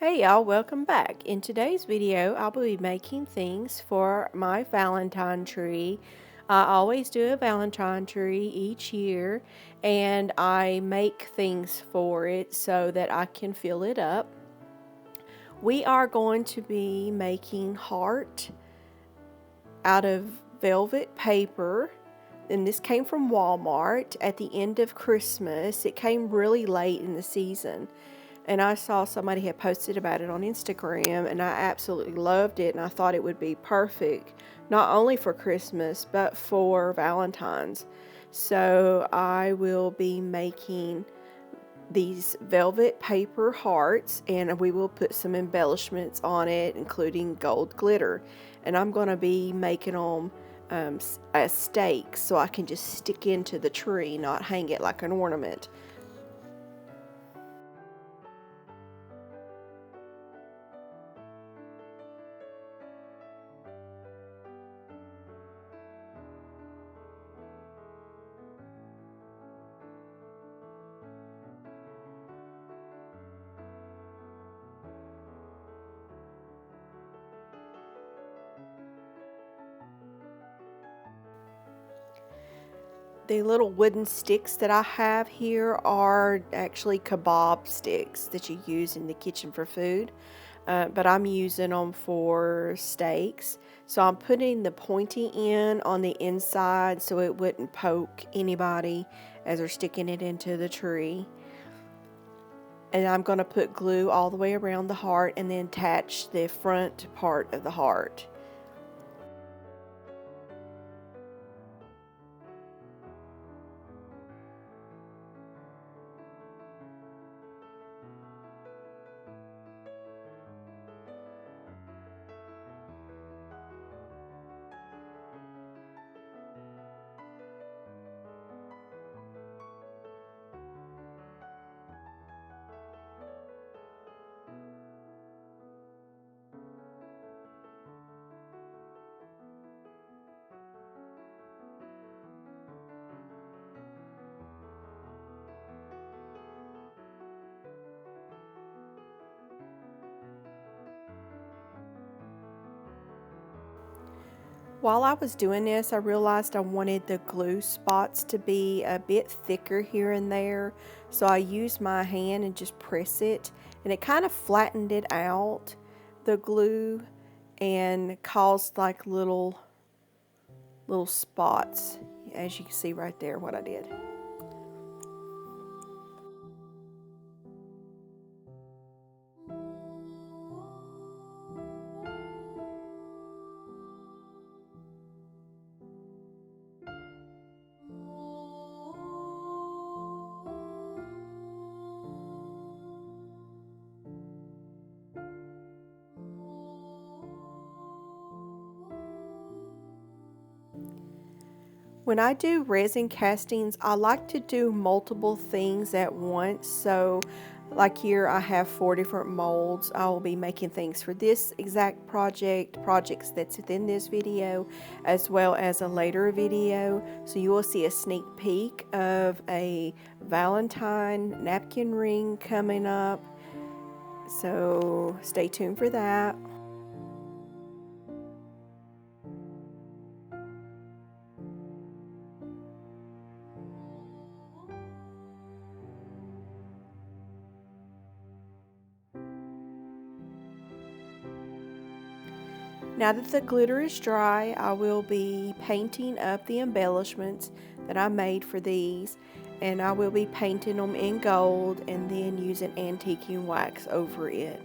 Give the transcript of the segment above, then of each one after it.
Hey y'all, welcome back. In today's video, I'll be making things for my Valentine tree. I always do a Valentine tree each year, and I make things for it so that I can fill it up. We are going to be making heart out of velvet paper, and this came from Walmart at the end of Christmas. It came really late in the season. And I saw somebody had posted about it on Instagram, and I absolutely loved it, and I thought it would be perfect, not only for Christmas, but for Valentine's. So I will be making these velvet paper hearts, and we will put some embellishments on it, including gold glitter. And I'm going to be making them as stakes so I can just stick into the tree, not hang it like an ornament. The little wooden sticks that I have here are actually kebab sticks that you use in the kitchen for food, but I'm using them for steaks. So I'm putting the pointy end on the inside so it wouldn't poke anybody as they're sticking it into the tree. And I'm going to put glue all the way around the heart and then attach the front part of the heart. While I was doing this, I realized I wanted the glue spots to be a bit thicker here and there. So I used my hand and just press it, and it kind of flattened it out, the glue, and caused like little spots, as you can see right there what I did. When I do resin castings, I like to do multiple things at once. So like here I have 4 different molds. I will be making things for this exact projects that's within this video, as well as a later video. So you will see a sneak peek of a Valentine napkin ring coming up. So stay tuned for that. Now that the glitter is dry, I will be painting up the embellishments that I made for these, and I will be painting them in gold and then using antiquing wax over it.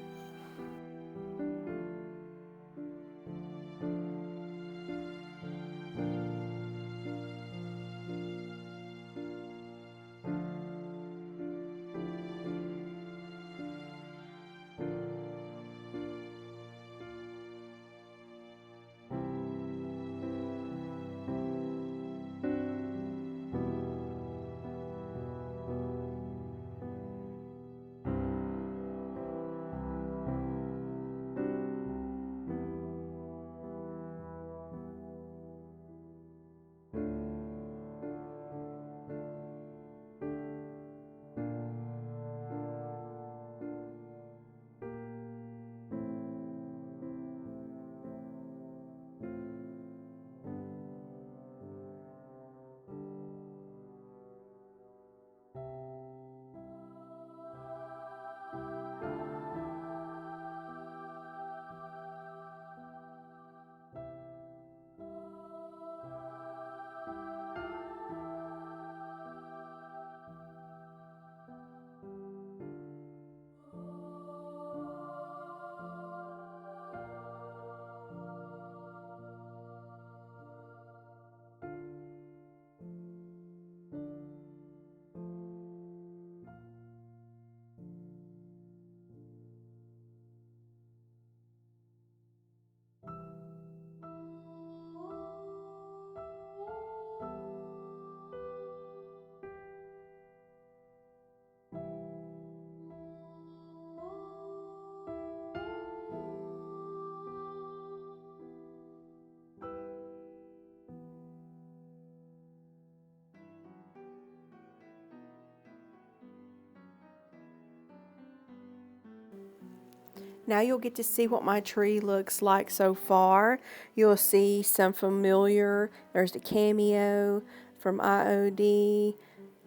Now you'll get to see what my tree looks like so far. You'll see some familiar, there's the Cameo from IOD.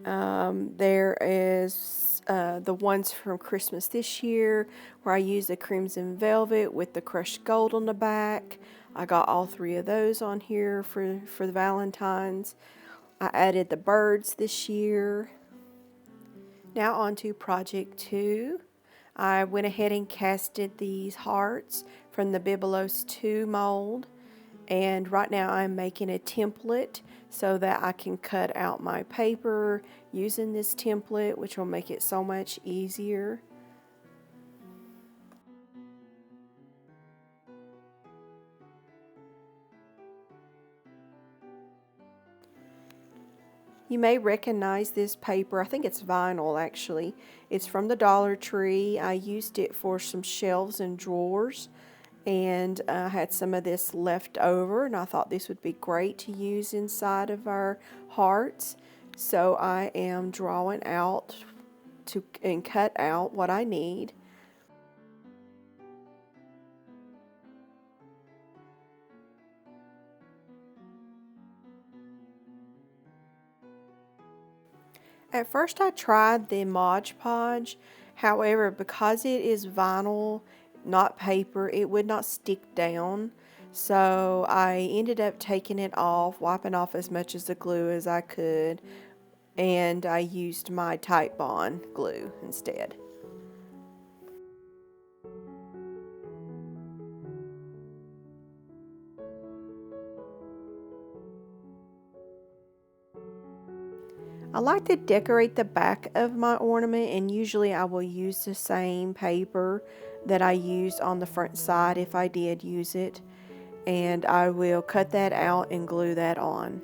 There is the ones from Christmas this year where I used the crimson velvet with the crushed gold on the back. I got all three of those on here for the Valentines. I added the birds this year. Now on to project 2. I went ahead and casted these hearts from the Bibelots 2 mold, and right now I'm making a template so that I can cut out my paper using this template, which will make it so much easier. You may recognize this paper. I think it's vinyl actually. It's from the Dollar Tree. I used it for some shelves and drawers, and I had some of this left over, and I thought this would be great to use inside of our hearts. So I am drawing out and cut out what I need. At first I tried the Mod Podge, however, because it is vinyl, not paper, it would not stick down. So I ended up taking it off, wiping off as much of the glue as I could, and I used my Type Bond glue instead. I like to decorate the back of my ornament, and usually I will use the same paper that I used on the front side if I did use it, and I will cut that out and glue that on.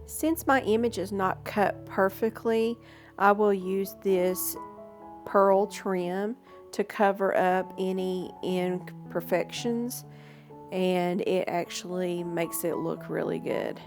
Since my image is not cut perfectly, I will use this pearl trim to cover up any imperfections, and it actually makes it look really good.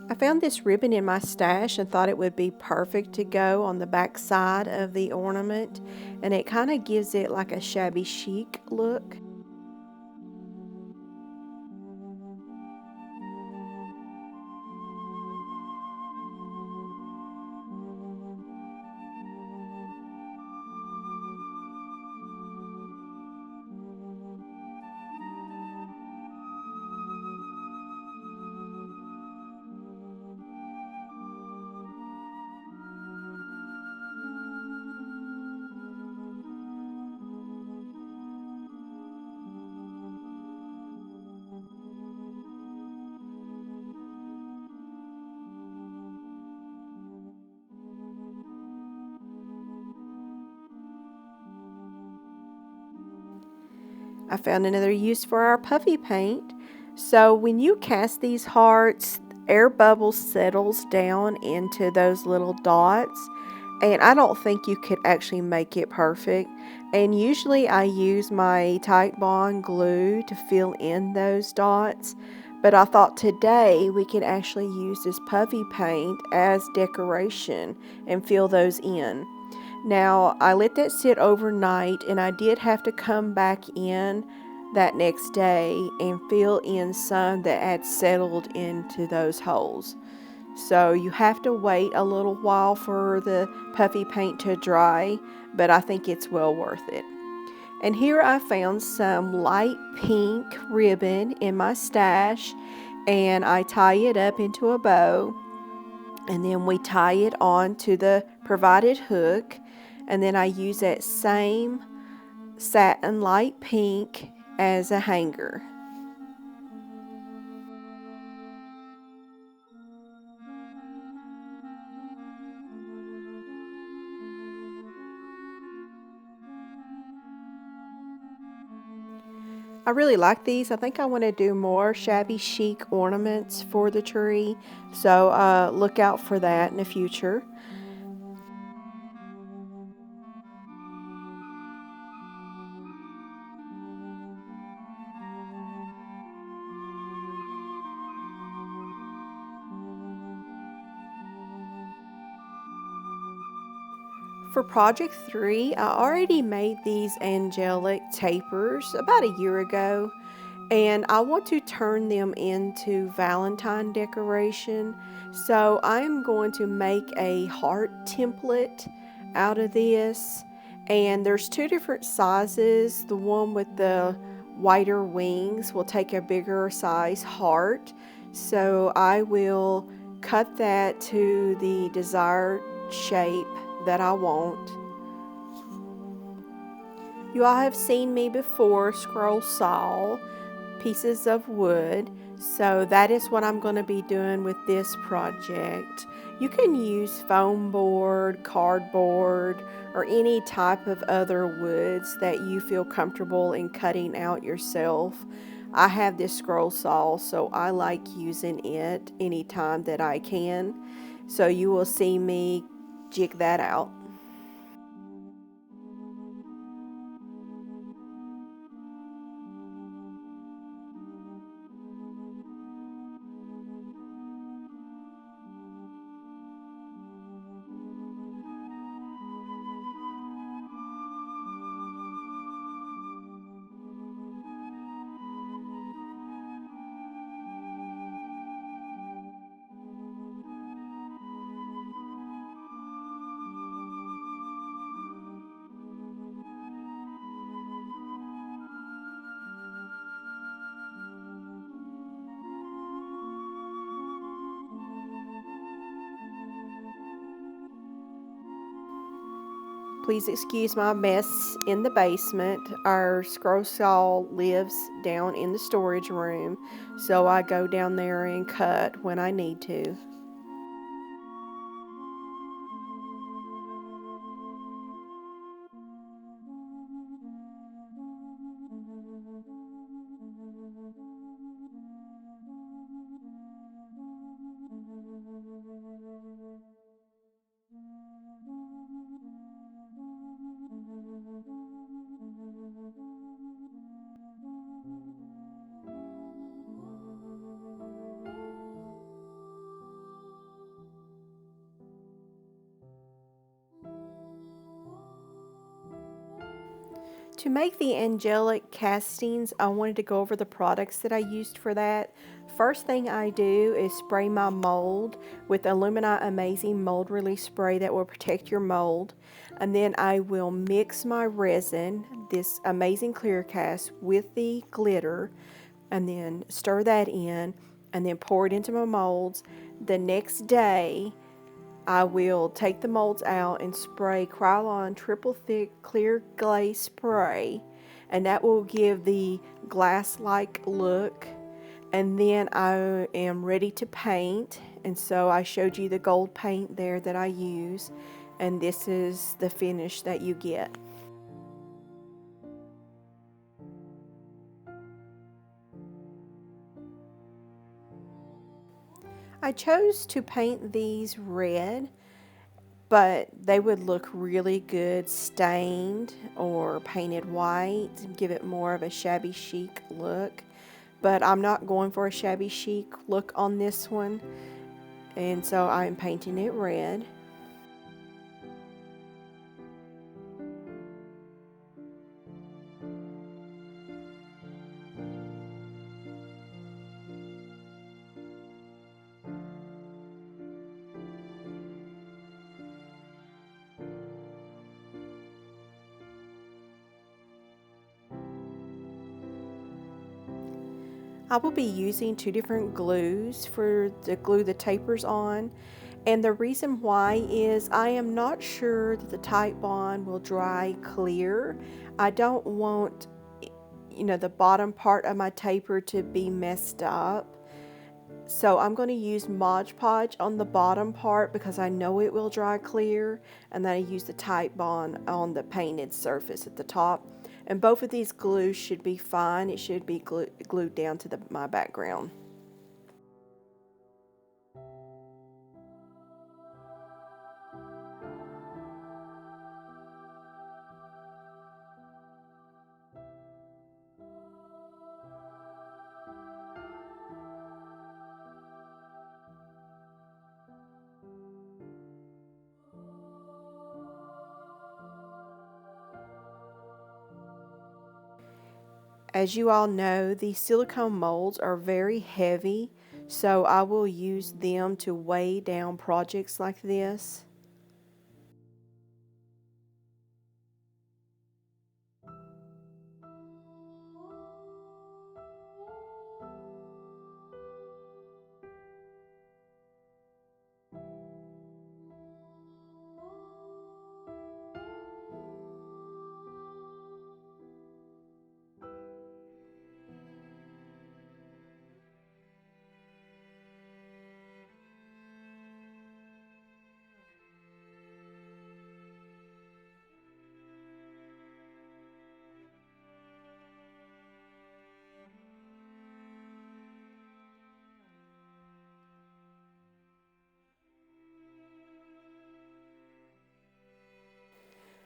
I found this ribbon in my stash and thought it would be perfect to go on the back side of the ornament, and it kind of gives it like a shabby chic look. I found another use for our puffy paint. So when you cast these hearts, air bubbles settles down into those little dots, and I don't think you could actually make it perfect. And usually I use my Tite Bond glue to fill in those dots, but I thought today we could actually use this puffy paint as decoration and fill those in. Now, I let that sit overnight, and I did have to come back in that next day and fill in some that had settled into those holes. So you have to wait a little while for the puffy paint to dry, but I think it's well worth it. And here I found some light pink ribbon in my stash, and I tie it up into a bow, and then we tie it on to the provided hook, and then I use that same satin light pink as a hanger. I really like these. I think I want to do more shabby chic ornaments for the tree, so look out for that in the future. For project 3, I already made these angelic tapers about a year ago, and I want to turn them into Valentine decoration. So I'm going to make a heart template out of this, and there's two different sizes. The one with the wider wings will take a bigger size heart, so I will cut that to the desired shape that I want. You all have seen me before scroll saw pieces of wood, so that is what I'm going to be doing with this project. You can use foam board, cardboard, or any type of other woods that you feel comfortable in cutting out yourself. I have this scroll saw, so I like using it anytime that I can. So you will see me jig that out. Please excuse my mess in the basement. Our scroll saw lives down in the storage room, so I go down there and cut when I need to. To make the angelic castings, I wanted to go over the products that I used for that. First thing I do is spray my mold with Illumini Amazing Mold Release Spray that will protect your mold. And then I will mix my resin, this amazing clear cast, with the glitter, and then stir that in, and then pour it into my molds. The next day, I will take the molds out and spray Krylon triple thick clear glaze spray, and that will give the glass-like look. And then I am ready to paint, and so I showed you the gold paint there that I use, and this is the finish that you get. I chose to paint these red, but they would look really good stained or painted white and give it more of a shabby chic look. But I'm not going for a shabby chic look on this one, and so I'm painting it red. I will be using two different glues to glue the tapers on, and the reason why is I am not sure that the Titebond will dry clear. I don't want, the bottom part of my taper to be messed up. So I'm going to use Mod Podge on the bottom part because I know it will dry clear, and then I use the Titebond on the painted surface at the top. And both of these glues should be fine. It should be glued down to my background. As you all know, these silicone molds are very heavy, so I will use them to weigh down projects like this.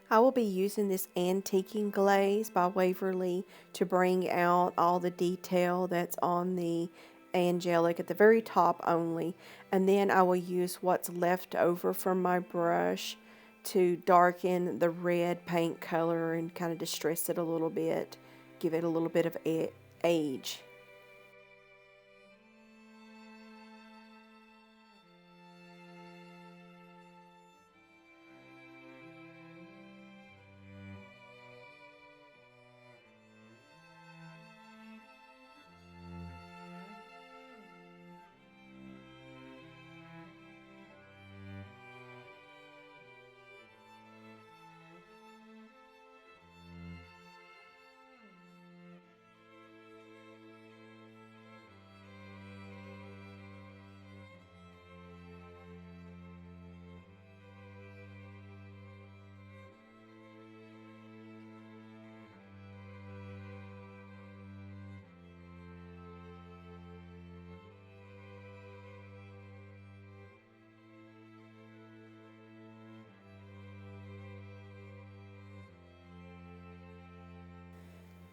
I will be using this antiquing glaze by Waverly to bring out all the detail that's on the Angelic at the very top only, and then I will use what's left over from my brush to darken the red paint color and kind of distress it a little bit, give it a little bit of age.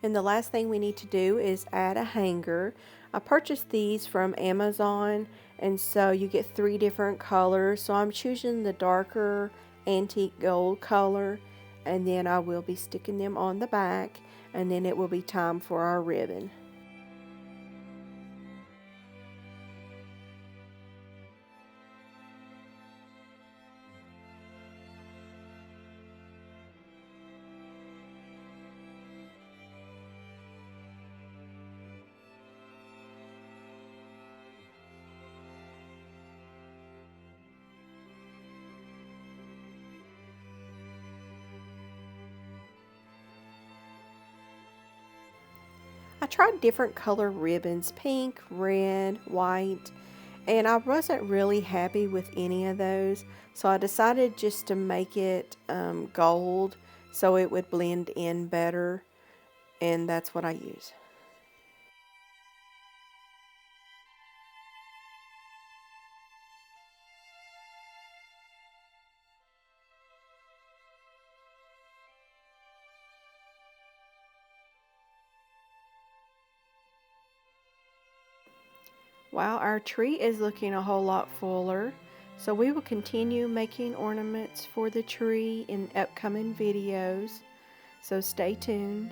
And the last thing we need to do is add a hanger. I purchased these from Amazon, and so you get 3 different colors. So I'm choosing the darker antique gold color, and then I will be sticking them on the back, and then it will be time for our ribbon. I tried different color ribbons, pink, red, white, and I wasn't really happy with any of those, so I decided just to make it gold so it would blend in better, and that's what I use. Well, our tree is looking a whole lot fuller, so we will continue making ornaments for the tree in upcoming videos, so stay tuned.